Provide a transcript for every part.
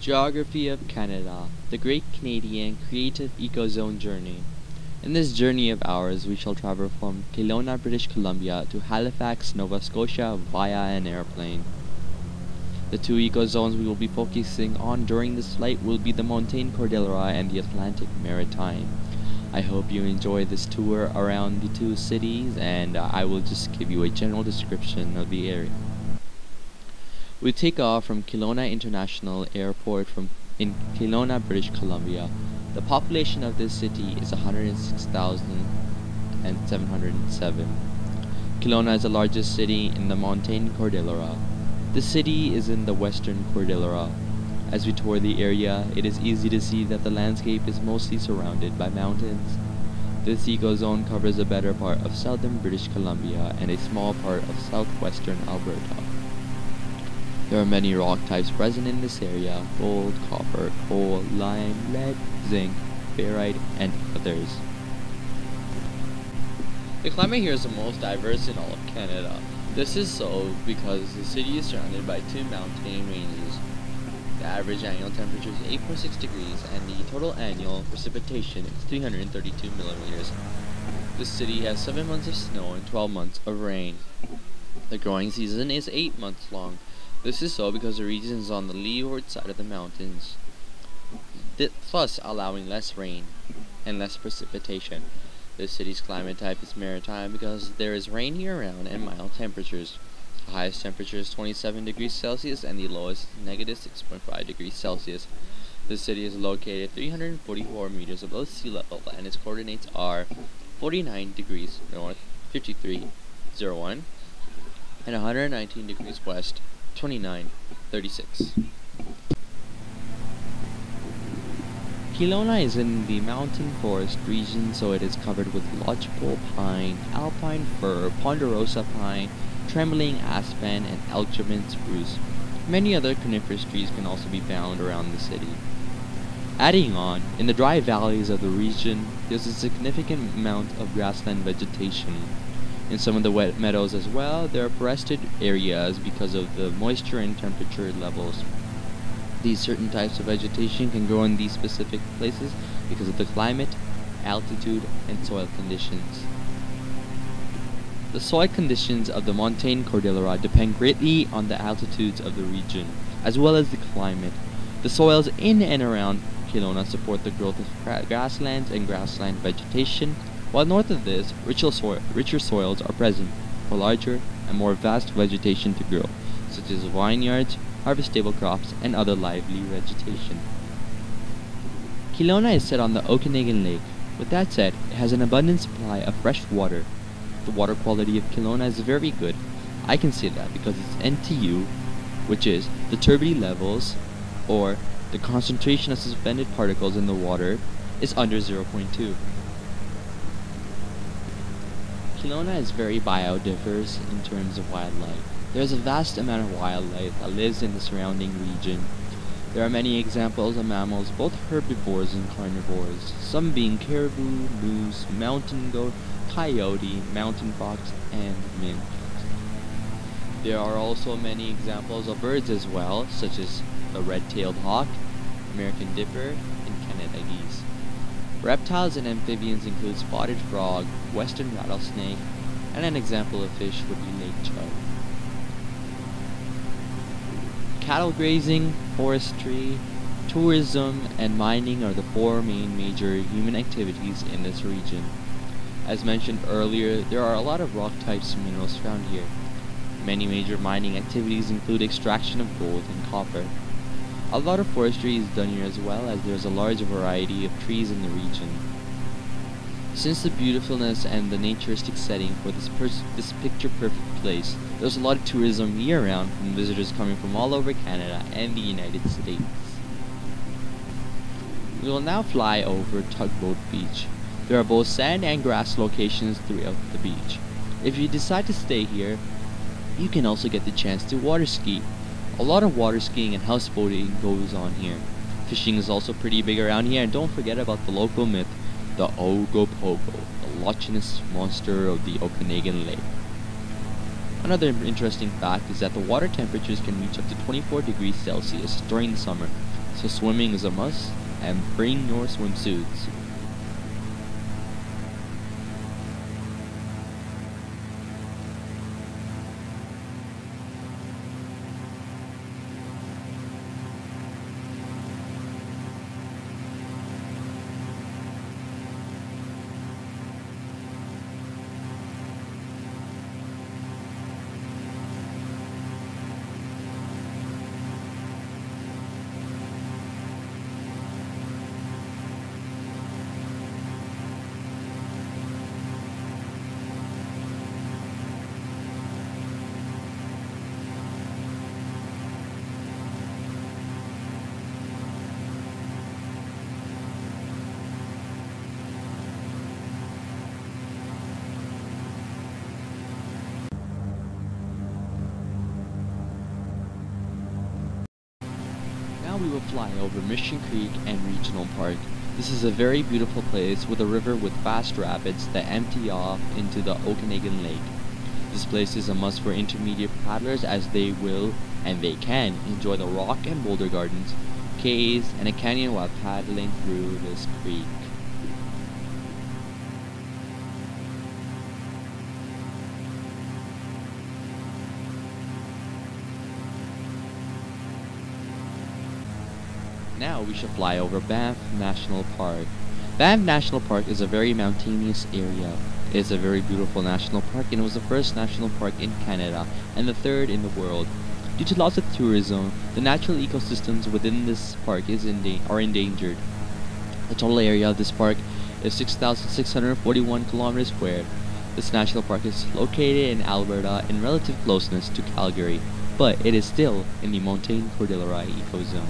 Geography of Canada, the Great Canadian Creative Ecozone Journey. In this journey of ours, we shall travel from Kelowna, British Columbia to Halifax, Nova Scotia via an airplane. The two ecozones we will be focusing on during this flight will be the Montane Cordillera and the Atlantic Maritime. I hope you enjoy this tour around the two cities, and I will just give you a general description of the area. We take off from Kelowna International Airport in Kelowna, British Columbia. The population of this city is 106,707. Kelowna is the largest city in the Montane Cordillera. The city is in the Western Cordillera. As we tour the area, it is easy to see that the landscape is mostly surrounded by mountains. This ecozone covers the better part of southern British Columbia and a small part of southwestern Alberta. There are many rock types present in this area: gold, copper, coal, lime, lead, zinc, barite, and others. The climate here is the most diverse in all of Canada. This is so because the city is surrounded by two mountain ranges. The average annual temperature is 8.6 degrees and the total annual precipitation is 332 millimeters. The city has 7 months of snow and 12 months of rain. The growing season is 8 months long. This is so because the region is on the leeward side of the mountains, thus allowing less rain and less precipitation. The city's climate type is maritime because there is rain year-round and mild temperatures. The highest temperature is 27 degrees Celsius and the lowest negative 6.5 degrees Celsius. The city is located 344 meters above sea level and its coordinates are 49 degrees north, 5301, and 119 degrees west, 2936. Kelowna is in the mountain forest region, so it is covered with lodgepole pine, alpine fir, ponderosa pine, trembling aspen, and Elgin spruce. Many other coniferous trees can also be found around the city. Adding on, in the dry valleys of the region, there's a significant amount of grassland vegetation. In some of the wet meadows as well, there are forested areas because of the moisture and temperature levels. These certain types of vegetation can grow in these specific places because of the climate, altitude, and soil conditions. The soil conditions of the Montane Cordillera depend greatly on the altitudes of the region, as well as the climate. The soils in and around Kelowna support the growth of grasslands and grassland vegetation, while north of this, richer soils are present for larger and more vast vegetation to grow, such as vineyards, harvestable crops, and other lively vegetation. Kelowna is set on the Okanagan Lake. With that said, it has an abundant supply of fresh water. The water quality of Kelowna is very good. I can say that because its NTU, which is the turbidity levels, or the concentration of suspended particles in the water, is under 0.2. Kelowna is very biodiverse in terms of wildlife. There is a vast amount of wildlife that lives in the surrounding region. There are many examples of mammals, both herbivores and carnivores, some being caribou, moose, mountain goat, coyote, mountain fox, and mink. There are also many examples of birds as well, such as the red-tailed hawk, American dipper, and Canada geese. Reptiles and amphibians include spotted frog, western rattlesnake, and an example of fish would be lake trout. Cattle grazing, forestry, tourism, and mining are the four main major human activities in this region. As mentioned earlier, there are a lot of rock types and minerals found here. Many major mining activities include extraction of gold and copper. A lot of forestry is done here as well, as there is a large variety of trees in the region. Since the beautifulness and the naturistic setting for this picture-perfect place, there's a lot of tourism year-round from visitors coming from all over Canada and the United States. We will now fly over Tugboat Beach. There are both sand and grass locations throughout the beach. If you decide to stay here, you can also get the chance to water ski. A lot of water skiing and houseboating goes on here. Fishing is also pretty big around here, and don't forget about the local myth, the Ogopogo, the Loch Ness monster of the Okanagan Lake. Another interesting fact is that the water temperatures can reach up to 24 degrees Celsius during the summer, so so swimming is a must, and bring your swimsuits. Now we will fly over Mission Creek and Regional Park. This is a very beautiful place with a river with fast rapids that empty off into the Okanagan Lake. This place is a must for intermediate paddlers as they will, and they can, enjoy the rock and boulder gardens, caves, and a canyon while paddling through this creek. Now we shall fly over Banff National Park. Banff National Park is a very mountainous area. It is a very beautiful national park and it was the first national park in Canada and the third in the world. Due to loss of tourism, the natural ecosystems within this park are endangered. The total area of this park is 6,641 kilometers squared. This national park is located in Alberta in relative closeness to Calgary, but it is still in the Montane Cordillera Ecozone.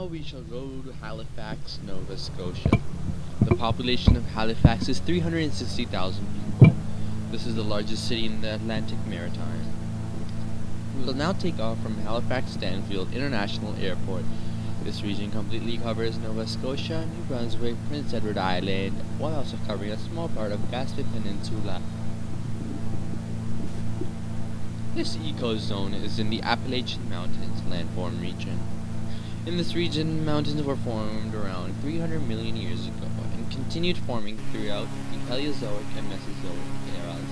We shall go to Halifax, Nova Scotia. The population of Halifax is 360,000 people. This is the largest city in the Atlantic Maritime. We will now take off from Halifax Stanfield International Airport. This region completely covers Nova Scotia, New Brunswick, Prince Edward Island, while also covering a small part of Gaspé Peninsula. This ecozone is in the Appalachian Mountains landform region. In this region, mountains were formed around 300 million years ago and continued forming throughout the Paleozoic and Mesozoic eras.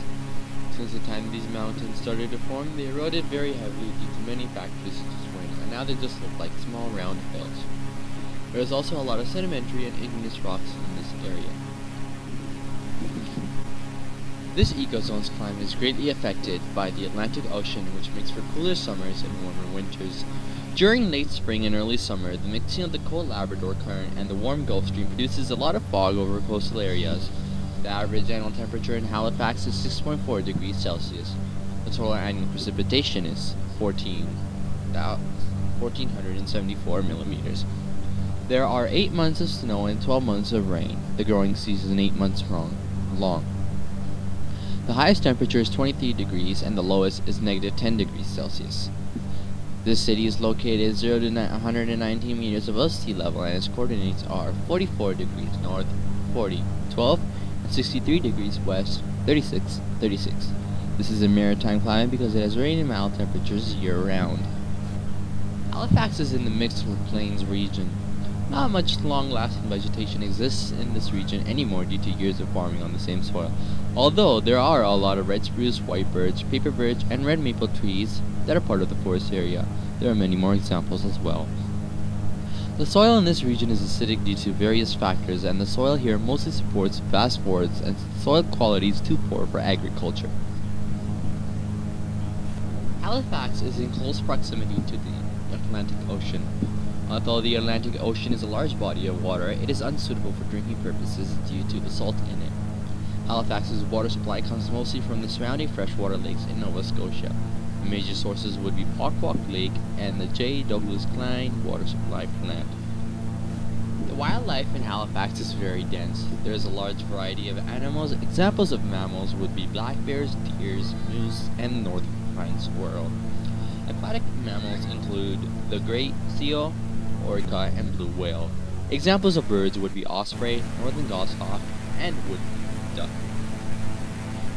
Since the time these mountains started to form, they eroded very heavily due to many factors such as wind, and now they just look like small round hills. There is also a lot of sedimentary and igneous rocks in this area. This ecozone's climate is greatly affected by the Atlantic Ocean, which makes for cooler summers and warmer winters. During late spring and early summer, the mixing of the cold Labrador Current and the warm Gulf Stream produces a lot of fog over coastal areas. The average annual temperature in Halifax is 6.4 degrees Celsius. The total annual precipitation is 14,000 1,474 millimeters. There are 8 months of snow and 12 months of rain. The growing season 8 months long. The highest temperature is 23 degrees and the lowest is -10 degrees Celsius. This city is located 0 to 119 meters above sea level and its coordinates are 44 degrees north, 40, 12, and 63 degrees west, 36, 36. This is a maritime climate because it has rain and mild temperatures year-round. Halifax is in the mixed plains region. Not much long-lasting vegetation exists in this region anymore due to years of farming on the same soil, although there are a lot of red spruce, white birch, paper birch, and red maple trees that are part of the forest area. There are many more examples as well. The soil in this region is acidic due to various factors, and the soil here mostly supports vast forests and soil quality is too poor for agriculture. Halifax is in close proximity to the Atlantic Ocean. Although the Atlantic Ocean is a large body of water, it is unsuitable for drinking purposes due to the salt in it. Halifax's water supply comes mostly from the surrounding freshwater lakes in Nova Scotia. The major sources would be Pocwock Lake and the J. Douglas Klein water supply plant. The wildlife in Halifax is very dense. There is a large variety of animals. Examples of mammals would be black bears, deers, moose, and northern pine squirrel. Aquatic mammals include the great seal, orca, and blue whale. Examples of birds would be osprey, northern goshawk, and wood duck.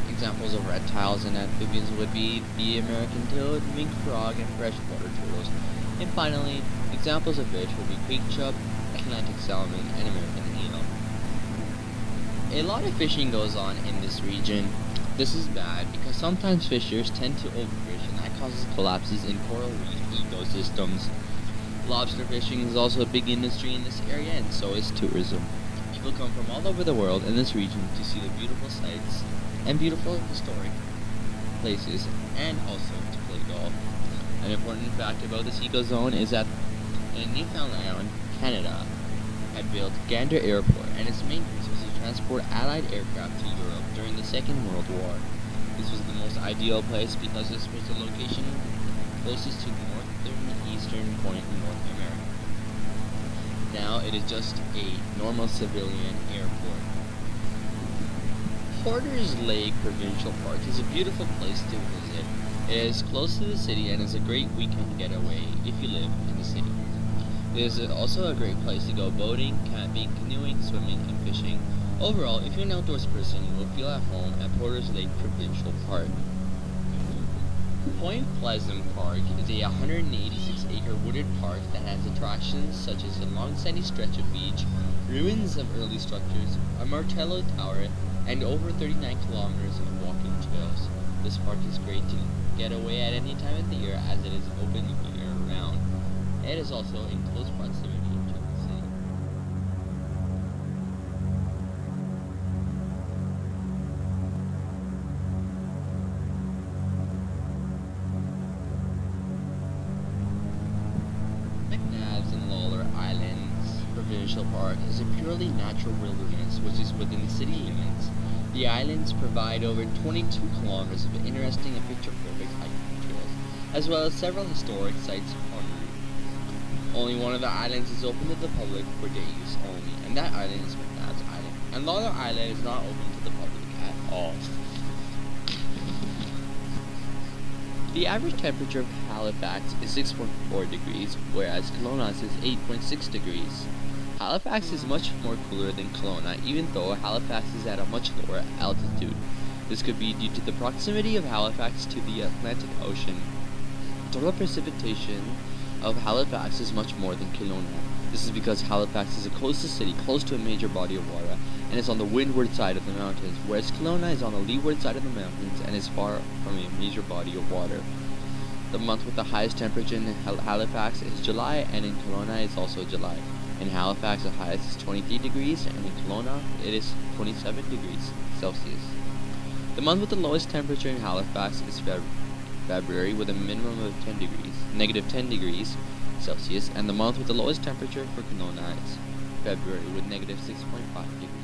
Examples of reptiles and amphibians would be the American toad, mink frog, and freshwater turtles. And finally, examples of fish would be creek chub, Atlantic salmon, and American eel. A lot of fishing goes on in this region. This is bad because sometimes fishers tend to overfish and that causes collapses in coral reef ecosystems. Lobster fishing is also a big industry in this area and so is tourism. People come from all over the world in this region to see the beautiful sights and beautiful historic places and also to play golf. An important fact about this ecozone is that in Newfoundland, Canada had built Gander Airport and its main purpose was to transport Allied aircraft to Europe during the Second World War. This was the most ideal place because this was the location closest to the northeastern point in North America. Now it is just a normal civilian airport. Porter's Lake Provincial Park is a beautiful place to visit. It is close to the city and is a great weekend getaway if you live in the city. It is also a great place to go boating, camping, canoeing, swimming, and fishing. Overall, if you're an outdoors person, you will feel at home at Porter's Lake Provincial Park. Point Pleasant Park is a 186-acre wooded park that has attractions such as a long sandy stretch of beach, ruins of early structures, a Martello Tower, and over 39 kilometers of walking trails. This park is great to get away at any time of the year as it is open year-round. It is also in close proximity to the city. McNabbs and Lawler Islands Provincial Park is a purely natural wilderness which is within city limits. The islands provide over 22 kilometers of interesting and picture-perfect hiking trails, as well as several historic sites on route. Only one of the islands is open to the public for day use only, and that island is McNabbs Island. And Lawler Island is not open to the public at all. The average temperature of Halifax is 6.4 degrees, whereas Kelowna's is 8.6 degrees. Halifax is much more cooler than Kelowna, even though Halifax is at a much lower altitude. This could be due to the proximity of Halifax to the Atlantic Ocean. Total precipitation of Halifax is much more than Kelowna. This is because Halifax is a coastal city close to a major body of water and is on the windward side of the mountains, whereas Kelowna is on the leeward side of the mountains and is far from a major body of water. The month with the highest temperature in Halifax is July, and in Kelowna is also July. In Halifax, the highest is 23 degrees, and in Kelowna, it is 27 degrees Celsius. The month with the lowest temperature in Halifax is February, with a minimum of -10 degrees Celsius, and the month with the lowest temperature for Kelowna is February, with -6.5 degrees.